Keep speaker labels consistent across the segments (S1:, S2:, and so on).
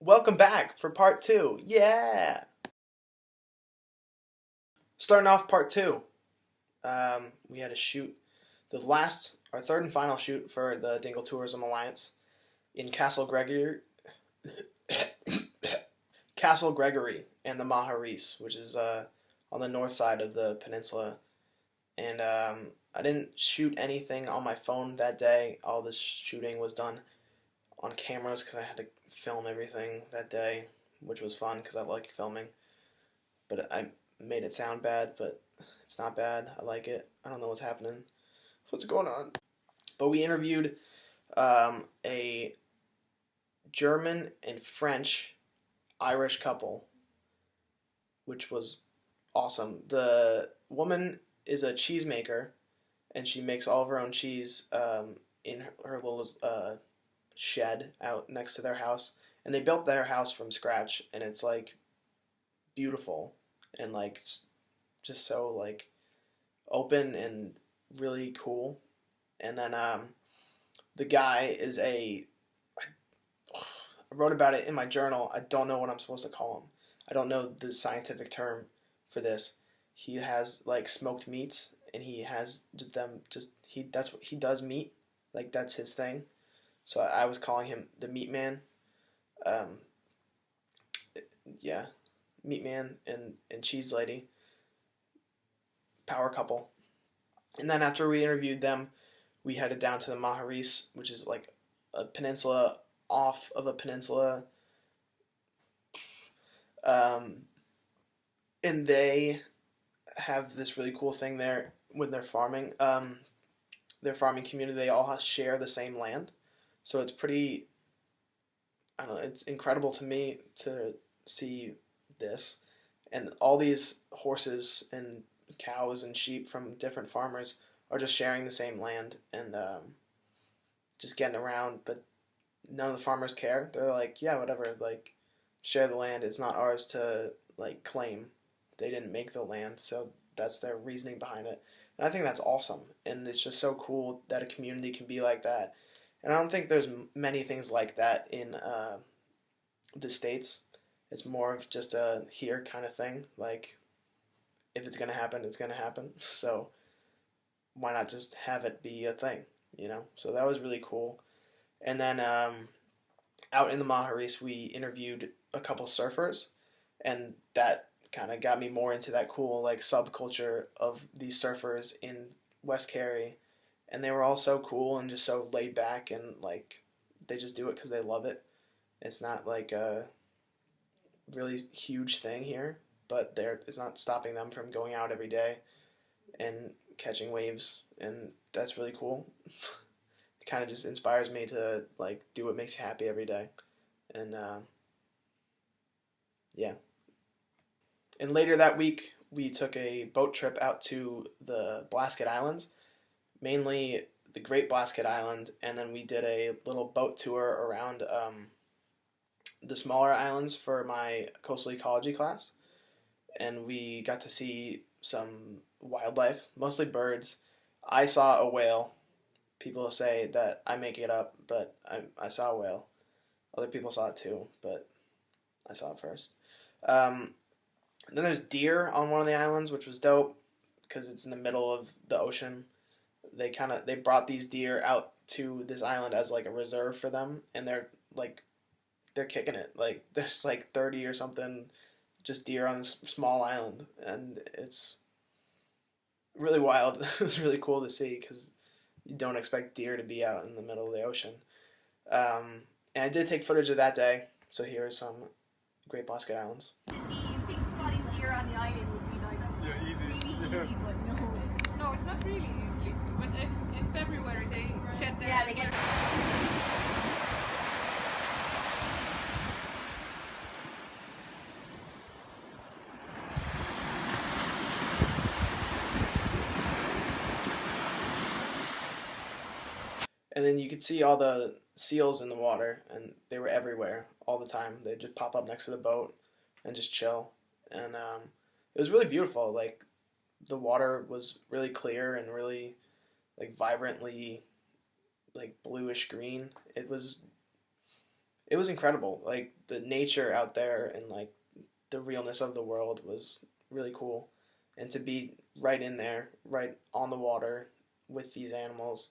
S1: Welcome back for part two. Yeah! Starting off part two. We had to shoot our third and final shoot for the Dingle Tourism Alliance in Castle Gregory, Castle Gregory and the Maharis, which is on the north side of the peninsula. And I didn't shoot anything on my phone that day. All the shooting was done on cameras because I had to film everything that day, which was fun because I like filming. But I made it sound bad, but it's not bad. I like it. I don't know what's happening. What's going on? But we interviewed a German and French Irish couple, which was awesome. The woman is a cheesemaker, and she makes all of her own cheese in her little shed out next to their house. And they built their house from scratch, and it's like beautiful and like just so like open and really cool. And then the guy is I wrote about it in my journal. I don't know what I'm supposed to call him. I don't know the scientific term for this. He has like smoked meats, and he has them just that's what he does, meat. Like that's his thing. So I was calling him the Meat Man. Um, yeah, Meat Man and Cheese Lady. Power couple. And then after we interviewed them, we headed down to the Maharis, which is like a peninsula off of a peninsula. And they have this really cool thing there with their farming. Their farming community, they all share the same land. So it's pretty, I don't know, it's incredible to me to see this. And all these horses and cows and sheep from different farmers are just sharing the same land and just getting around, but none of the farmers care. They're like, yeah, whatever, like, share the land. It's not ours to, like, claim. They didn't make the land, so that's their reasoning behind it. And I think that's awesome, and it's just so cool that a community can be like that. And I don't think there's many things like that in the States. It's more of just a here kind of thing. Like, if it's going to happen, it's going to happen. So why not just have it be a thing, you know? So that was really cool. And then out in the Maharis, we interviewed a couple surfers, and that kind of got me more into that cool like subculture of these surfers in West Cary. And they were all so cool and just so laid back, and like they just do it because they love it. It's not like a really huge thing here, but it's not stopping them from going out every day and catching waves, and that's really cool. It kind of just inspires me to like do what makes you happy every day, and yeah. And later that week, we took a boat trip out to the Blasket Islands, mainly the Great Blasket Island, and then we did a little boat tour around the smaller islands for my coastal ecology class, and we got to see some wildlife, mostly birds. I saw a whale. People say that I make it up, but I saw a whale. Other people saw it too, but I saw it first. Then there's deer on one of the islands, which was dope because it's in the middle of the ocean. They brought these deer out to this island as like a reserve for them, and they're kicking it. Like there's like 30 or something just deer on this small island, and it's really wild. It was really cool to see because you don't expect deer to be out in the middle of the ocean. And I did take footage of that day, so here are some Great Blasket Islands.
S2: To see things spotting deer on the island would be like really easy, but no.
S3: No, it's not really easily. But in February they shed their...
S2: Yeah, they get...
S1: And then you could see all the seals in the water, and they were everywhere all the time. They'd just pop up next to the boat and just chill. And it was really beautiful. Like, the water was really clear and really, like, vibrantly, like, bluish green. It was it was incredible. Like the nature out there and like the realness of the world was really cool, and to be right in there, right on the water with these animals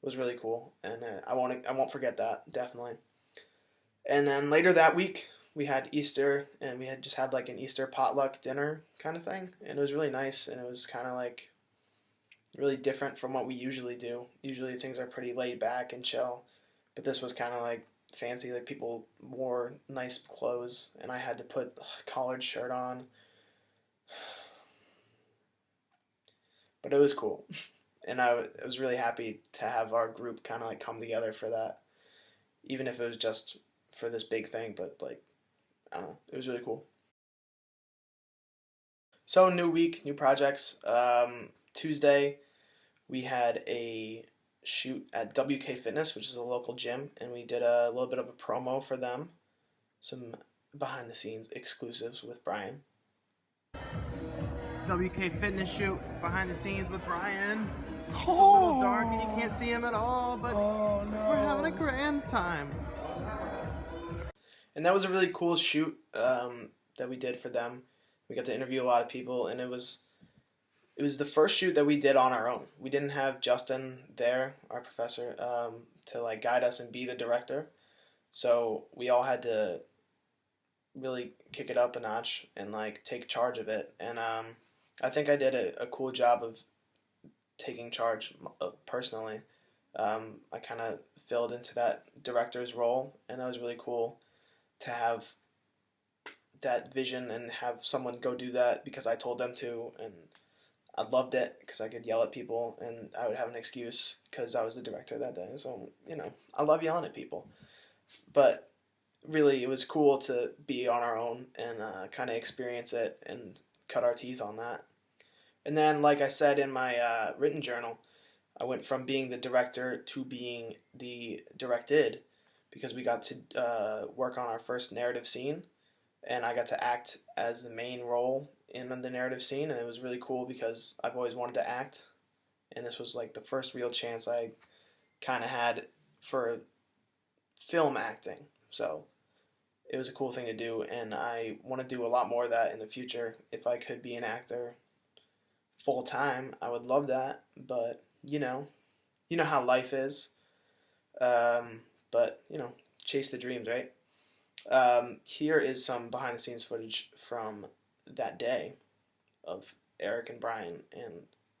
S1: was really cool, and I won't forget that, definitely. And then later that week we had Easter, and we had just had like an Easter potluck dinner kind of thing, and it was really nice, and it was kind of like really different from what we usually do. Usually things are pretty laid back and chill, but this was kind of like fancy. Like people wore nice clothes, and I had to put a collared shirt on, but it was cool. And I was really happy to have our group kind of like come together for that, even if it was just for this big thing. But like, I don't know, it was really cool. So new week, new projects. Tuesday we had a shoot at WK Fitness, which is a local gym, and we did a little bit of a promo for them, some behind the scenes exclusives with Brian. WK Fitness shoot behind the scenes with Brian. It's a little dark and you can't see him at all, but we're having a grand time. And that was a really cool shoot that we did for them. We got to interview a lot of people, and it was the first shoot that we did on our own. We didn't have Justin there, our professor, to like guide us and be the director. So we all had to really kick it up a notch and like take charge of it. And I think I did a cool job of taking charge personally. I kind of filled into that director's role, and that was really cool to have that vision and have someone go do that because I told them to, and I loved it because I could yell at people and I would have an excuse because I was the director that day. So, I love yelling at people. But really, it was cool to be on our own and kind of experience it and cut our teeth on that. And then, like I said in my written journal, I went from being the director to being the directed because we got to work on our first narrative scene, and I got to act as the main role in the narrative scene, and it was really cool because I've always wanted to act, and this was like the first real chance I kind of had for film acting. So it was a cool thing to do, and I want to do a lot more of that in the future. If I could be an actor full time, I would love that, but you know how life is. But chase the dreams, right? Here is some behind the scenes footage from that day of Eric and Brian and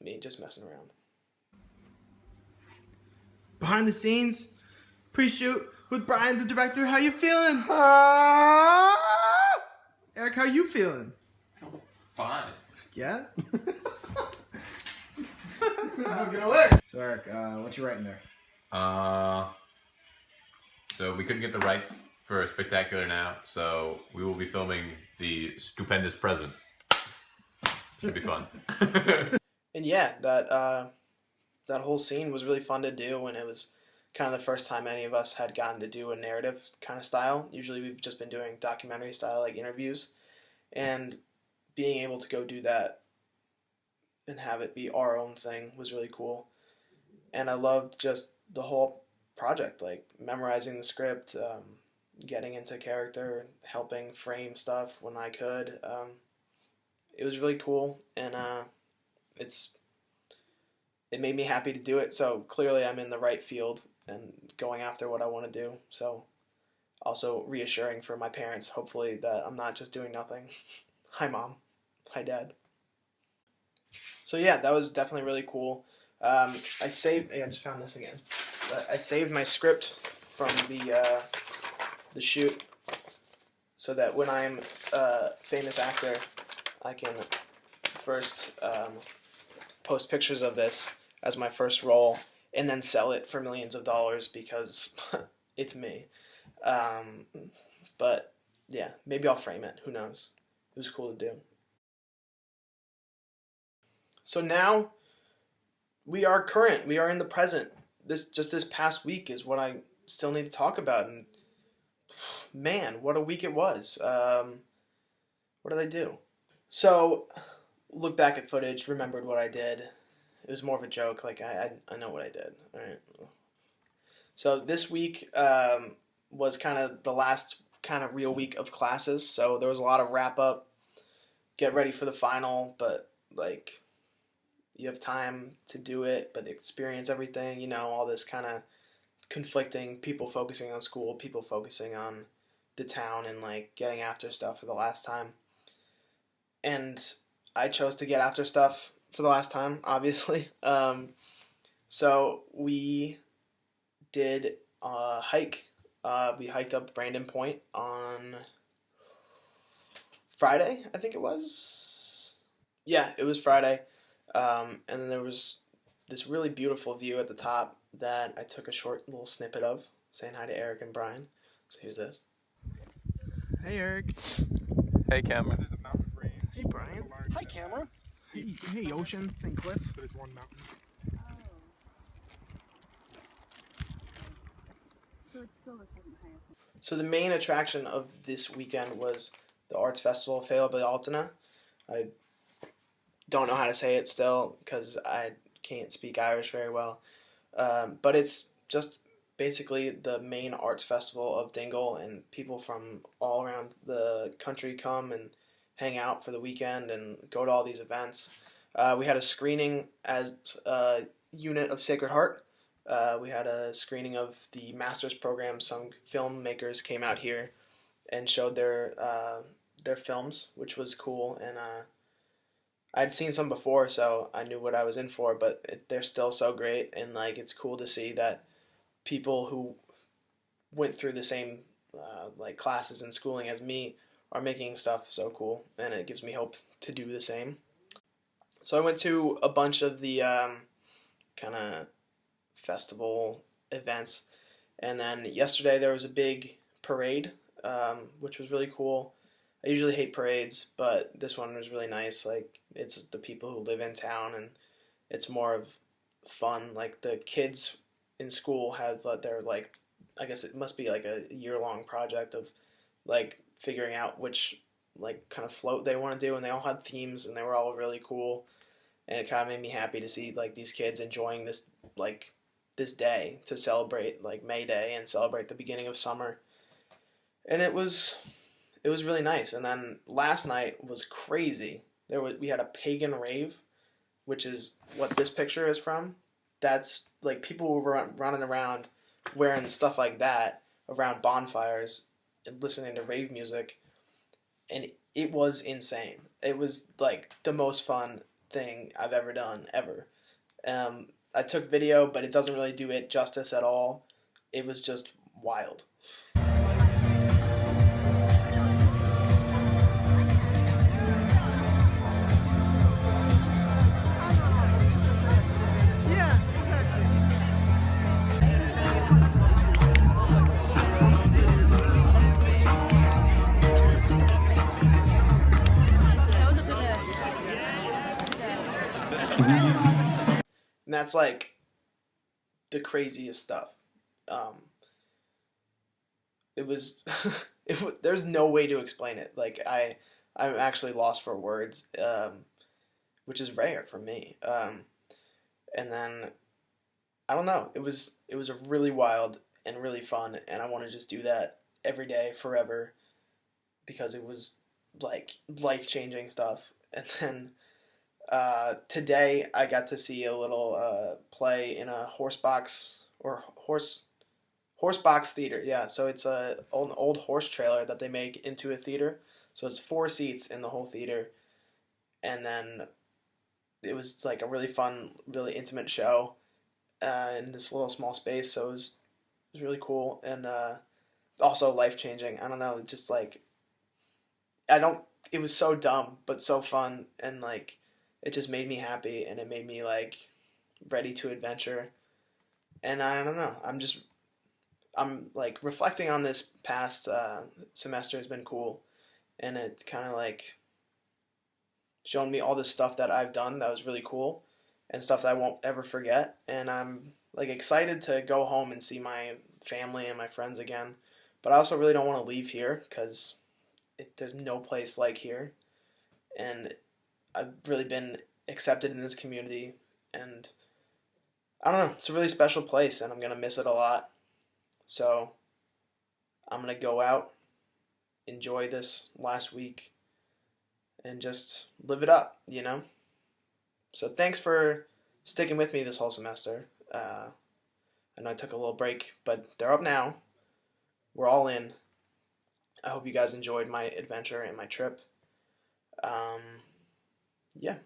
S1: me just messing around. Behind the scenes, pre-shoot with Brian, the director. How you feeling? Eric, how you feeling?
S4: Fine.
S1: Yeah?
S5: So Eric, what you writing there?
S4: So we couldn't get the rights for a Spectacular Now, so we will be filming the Stupendous Present. Should be fun.
S1: And yeah, that whole scene was really fun to do, and it was kind of the first time any of us had gotten to do a narrative kind of style. Usually we've just been doing documentary style, like interviews, and being able to go do that and have it be our own thing was really cool. And I loved just the whole project, like memorizing the script, getting into character, helping frame stuff when I could. It was really cool, and it made me happy to do it. So clearly I'm in the right field and going after what I want to do. So also reassuring for my parents, hopefully, that I'm not just doing nothing. Hi, Mom. Hi, Dad. So yeah, that was definitely really cool. I just found this again. But I saved my script from the shoot so that when I'm a famous actor, I can first post pictures of this as my first role and then sell it for millions of dollars because it's me. But yeah, maybe I'll frame it. Who knows? It was cool to do. So now we are current. We are in the present. This past week is what I still need to talk about. And man, what a week it was. What did I do? So look back at footage, remembered what I did. It was more of a joke. Like I know what I did. All right. So this week was kind of the last kind of real week of classes, so there was a lot of wrap up, get ready for the final, but like you have time to do it, but experience everything, you know, all this kind of conflicting, people focusing on school, people focusing on the town and like getting after stuff for the last time. And I chose to get after stuff for the last time, obviously. So we did a hike. We hiked up Brandon Point on Friday, I think it was. Yeah, it was Friday. And then there was this really beautiful view at the top that I took a short little snippet of, saying hi to Eric and Brian. So here's this. Hey, Eric.
S4: Hey, Cameron.
S1: Hey, Brian.
S5: Hi, camera.
S1: Hey, Ocean and Cliff.
S6: There's one mountain.
S2: So it's still the second highest.
S1: So the main attraction of this weekend was the Arts Festival Fela Altena. I don't know how to say it still because I can't speak Irish very well. But it's just basically the main arts festival of Dingle, and people from all around the country come and hang out for the weekend and go to all these events. We had a screening as a unit of Sacred Heart. We had a screening of the master's program. Some filmmakers came out here and showed their films, which was cool. And I'd seen some before, so I knew what I was in for. But they're still so great, and like it's cool to see that people who went through the same like classes and schooling as me are making stuff so cool, and it gives me hope to do the same. So I went to a bunch of the kind of festival events, and then yesterday there was a big parade, which was really cool. I usually hate parades, but this one was really nice. Like, it's the people who live in town, and it's more of fun. Like, the kids in school have their, like, I guess it must be like a year-long project of like figuring out which like kind of float they want to do, and they all had themes, and they were all really cool, and it kind of made me happy to see like these kids enjoying this like this day to celebrate like May Day and celebrate the beginning of summer, and it was really nice. And then last night was crazy. We had a pagan rave, which is what this picture is from. That's like people were running around wearing stuff like that around bonfires and listening to rave music, and it was insane. It was like the most fun thing I've ever done, ever. I took video, but it doesn't really do it justice at all. It was just wild. And that's like the craziest stuff. It was, there's no way to explain it. Like I'm actually lost for words, which is rare for me. And then I don't know. It was a really wild and really fun, and I want to just do that every day forever because it was like life-changing stuff. And then today I got to see a little play in a horsebox theater. Yeah, so it's an old horse trailer that they make into a theater. So it's 4 seats in the whole theater, and then it was like a really fun, really intimate show in this little small space. So it was really cool, and also life changing. I don't know, just like it was so dumb but so fun, and like it just made me happy, and it made me like ready to adventure. And I don't know, I'm like reflecting on this past semester has been cool, and it kind of like shown me all this stuff that I've done that was really cool and stuff that I won't ever forget. And I'm like excited to go home and see my family and my friends again, but I also really don't want to leave here because there's no place like here, and I've really been accepted in this community, and I don't know, it's a really special place, and I'm gonna miss it a lot. So I'm going to go out, enjoy this last week, and just live it up, you know? So thanks for sticking with me this whole semester. I know I took a little break, but they're up now. We're all in. I hope you guys enjoyed my adventure and my trip. Yeah.